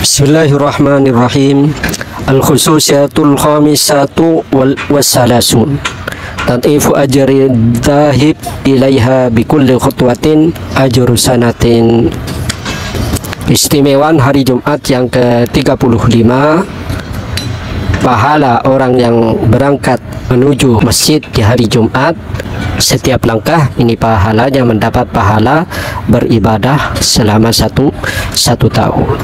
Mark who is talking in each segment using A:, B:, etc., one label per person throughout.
A: Bismillahirrahmanirrahim. Al-khususiyatul khamisatu wassalasun. Tatifu ajri dhahib ilaiha bikulli khutwatin ajru sanatin. Istimewaan hari Jumat yang ke-35, pahala orang yang berangkat menuju masjid di hari Jumat, setiap langkah ini pahalanya mendapat pahala beribadah selama satu tahun.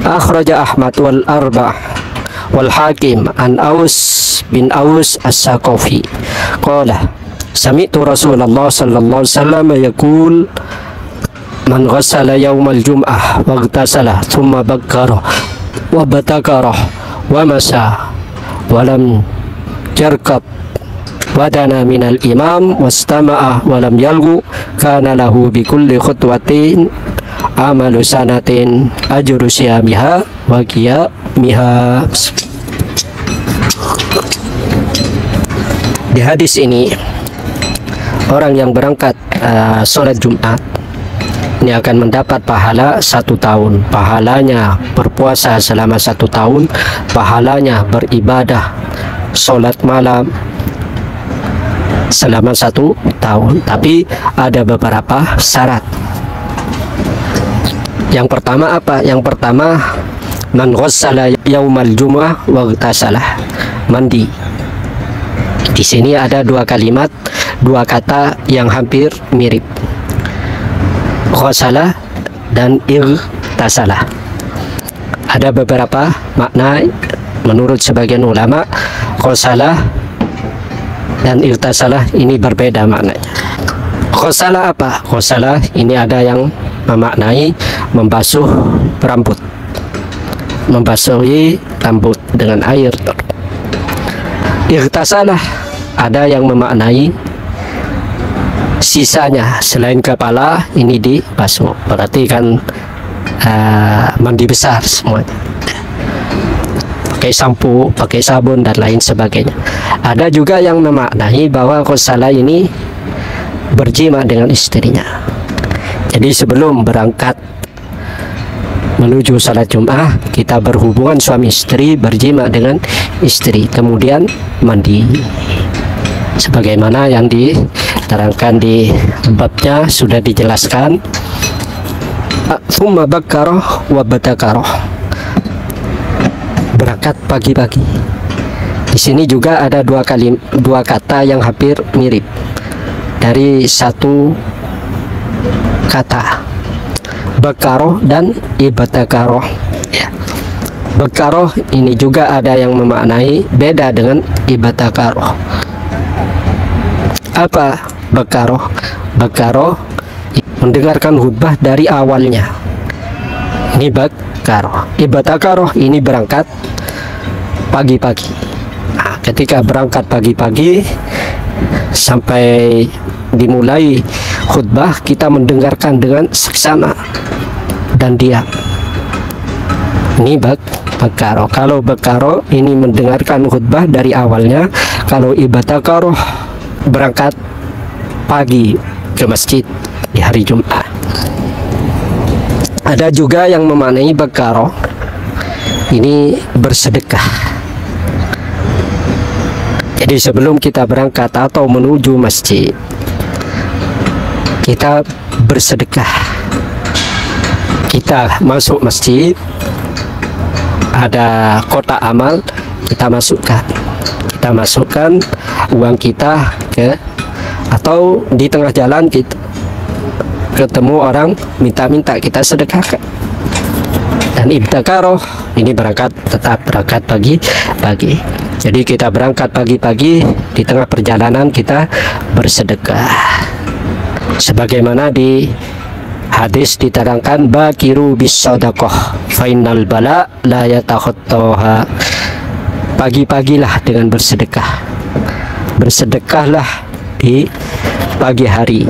A: Akhraja Ahmad wal Arba' wal Hakim an Aus bin Aus as-Saqafi qala sami'tu Rasulullah sallallahu alaihi wasallam yaqul man ghassala yawmal jum'ah wa ightasala thumma bakkara wa batakara wa masa wa lam yarkab wadana minal imam wastama'a wa lam yalgu kana lahu bi kulli khutwatin amalu sanatin ajru siyamiha wa qiyamiha. Di hadis ini, orang yang berangkat sholat Jumat ini akan mendapat pahala 1 tahun. Pahalanya berpuasa selama 1 tahun, pahalanya beribadah sholat malam selama 1 tahun. Tapi ada beberapa syarat. Yang pertama apa? Yang pertama, man ghassala yaumal jumu'ah wa ightasalah, mandi. Di sini ada dua kalimat, dua kata yang hampir mirip, ghassala dan ightasalah. Ada beberapa makna menurut sebagian ulama. Ghassala dan ightasalah ini berbeda maknanya. Ghassala apa? Ghassala ini ada yang memaknai membasuh rambut, membasuhi rambut dengan air. Ightasalah ada yang memaknai sisanya selain kepala ini dibasuh, berarti kan mandi besar semuanya, pakai sampo, pakai sabun dan lain sebagainya. Ada juga yang memaknai bahwa ghassala ini berjima dengan istrinya. Jadi sebelum berangkat menuju salat Jum'ah, kita berhubungan suami istri, berjima dengan istri, kemudian mandi, sebagaimana yang diterangkan di babnya sudah dijelaskan. Tsumma bakkarah wa batakarah, berangkat pagi-pagi. Di sini juga ada dua kata yang hampir mirip dari satu kata, bakaroh dan ibtakaroh. Ya. Bakaroh ini juga ada yang memaknai beda dengan ibtakaroh. Apa bakaroh? Bakaroh mendengarkan khutbah dari awalnya, ini bakaroh. Ibtakaroh ini berangkat pagi-pagi. Nah, ketika berangkat pagi-pagi sampai dimulai khutbah, kita mendengarkan dengan seksama dan diam. Ini bakaroh. Kalau bakaroh ini mendengarkan khutbah dari awalnya. Kalau ibtakaroh berangkat pagi ke masjid di hari Jumat. Ada juga yang memaknai bakaroh ini bersedekah. Jadi sebelum kita berangkat atau menuju masjid, kita bersedekah. Kita masuk masjid, ada kotak amal, kita masukkan uang kita ke, atau di tengah jalan kita ketemu orang minta-minta, kita sedekahkan. Dan ibtakaroh ini tetap berangkat pagi-pagi. Jadi kita berangkat pagi-pagi, di tengah perjalanan kita bersedekah. Sebagaimana di hadis diterangkan, bakiru bis sadaqah fa innal bala la yatakhattaha. Pagi-pagilah dengan bersedekah. Bersedekahlah di pagi hari.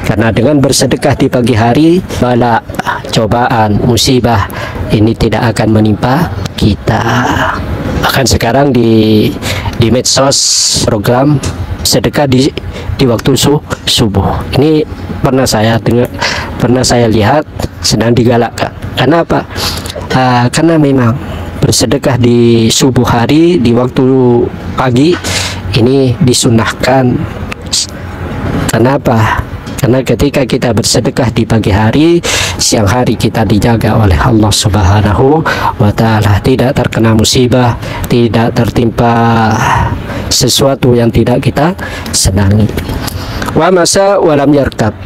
A: Karena dengan bersedekah di pagi hari, bala, cobaan, musibah ini tidak akan menimpa kita. Bahkan sekarang di medsos program sedekah di waktu subuh. Ini pernah saya dengar, pernah saya lihat sedang digalakkan. Karena apa? karena memang bersedekah di subuh hari, di waktu pagi ini disunahkan. Kenapa? Karena ketika kita bersedekah di pagi hari, siang hari kita dijaga oleh Allah Subhanahu wa Ta'ala, tidak terkena musibah, tidak tertimpa sesuatu yang tidak kita senangi. Wa masa walam yarkab,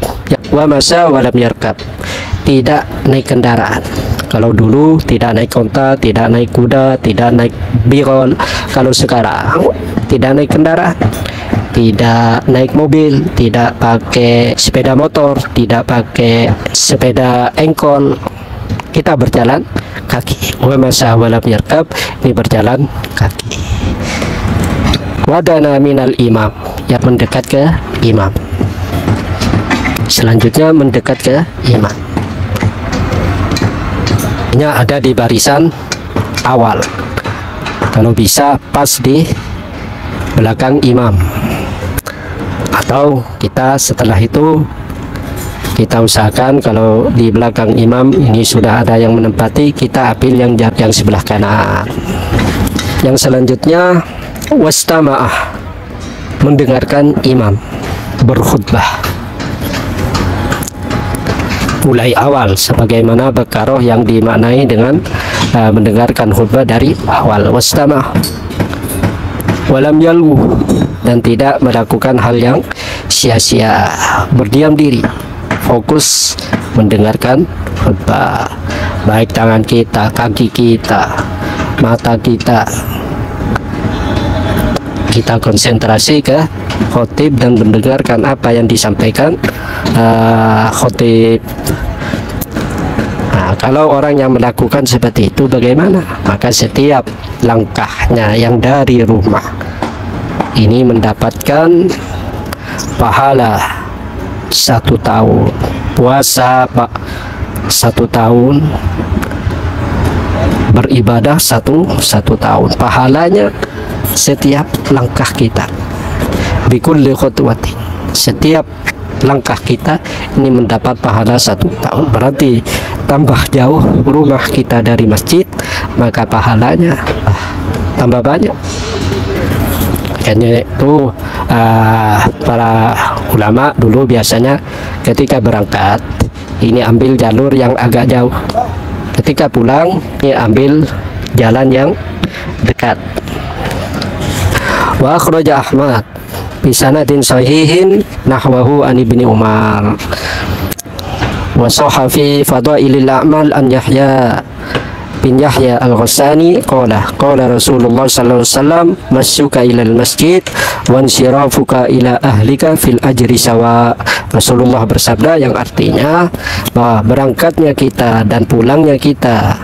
A: wa masa walam yarkab, tidak naik kendaraan. Kalau dulu tidak naik onta, tidak naik kuda, tidak naik birol. Kalau sekarang tidak naik kendaraan, tidak naik mobil, tidak pakai sepeda motor, tidak pakai sepeda engkol, kita berjalan kaki. Wa masa walam yarkab, ini berjalan kaki. Wadana minal imam, yang mendekat ke imam. Selanjutnya mendekat ke imam, ada di barisan awal, kalau bisa pas di belakang imam, atau kita setelah itu kita usahakan kalau di belakang imam ini sudah ada yang menempati, kita ambil yang sebelah kanan. Yang selanjutnya wastama'ah, mendengarkan imam berkhutbah mulai awal, sebagaimana bakaroh yang dimaknai dengan mendengarkan khutbah dari awal. Wastama'ah walam yalwu, dan tidak melakukan hal yang sia-sia, berdiam diri, fokus mendengarkan khutbah. Baik tangan kita, kaki kita, mata kita, kita konsentrasi ke khotib dan mendengarkan apa yang disampaikan khotib. Nah, kalau orang yang melakukan seperti itu bagaimana? Maka setiap langkahnya yang dari rumah ini mendapatkan pahala 1 tahun puasa, 1 tahun beribadah, satu tahun. Pahalanya setiap langkah kita, bikulli khutwatin, setiap langkah kita ini mendapat pahala 1 tahun. Berarti tambah jauh rumah kita dari masjid, maka pahalanya tambah banyak. Makanya itu para ulama dulu biasanya ketika berangkat ini ambil jalur yang agak jauh, ketika pulang ini ambil jalan yang dekat. Wa akhraja Ahmad bi sanadin sahihin nahwahu an Ibni Umar wa sahha fi fadailil a'mal an Yahya bin Yahya al-Ghassani qala Rasulullah sallallahu alaihi wasallam masuka ilal masjid wa insirafuka ila ahlika fil ajri sawa. Rasulullah bersabda yang artinya bahwa berangkatnya kita dan pulangnya kita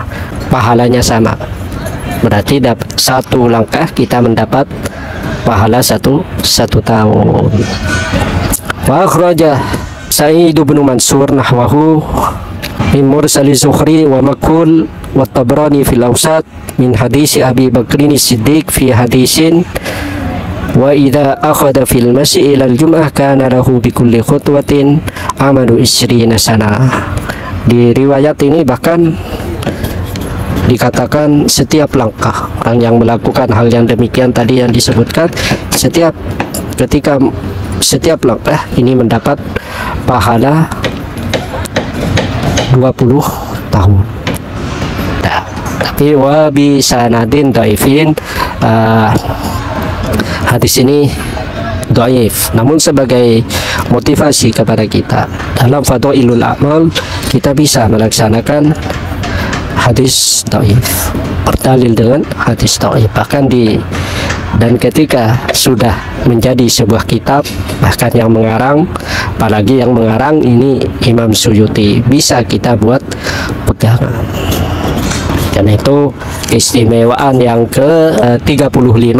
A: pahalanya sama. Berarti dapat 1 langkah kita mendapat pahala 1 tahun. Wa akhraja Sa'id bin Mansur nahwahu min mursal Zuhri wa Makul wa Tabrani fil Awsat min hadisi Abi Bakrin Siddiq fi hadisin wa idza akhadha fil masyi ila al-jum'ah kana lahu bi kulli khutwatin amalu 20 sana. Di riwayat ini bahkan dikatakan setiap langkah orang yang melakukan hal yang demikian tadi yang disebutkan, setiap langkah ini mendapat pahala 20 tahun. Nah, tapi wa bi sanadin dhaifin, hadis ini dhaif, namun sebagai motivasi kepada kita dalam fadailul a'mal kita bisa melaksanakan hadis dhaif, berdalil dengan hadis dhaif. Bahkan dan ketika sudah menjadi sebuah kitab, bahkan yang mengarang, apalagi yang mengarang ini Imam Suyuti, bisa kita buat pegangan. Dan itu keistimewaan yang ke-35,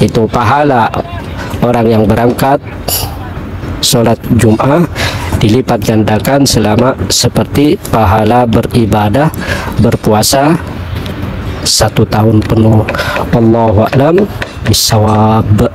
A: itu pahala orang yang berangkat sholat Jum'ah dilipat gandakan selama seperti pahala beribadah berpuasa 1 tahun penuh. Wallahu a'lam bishawab.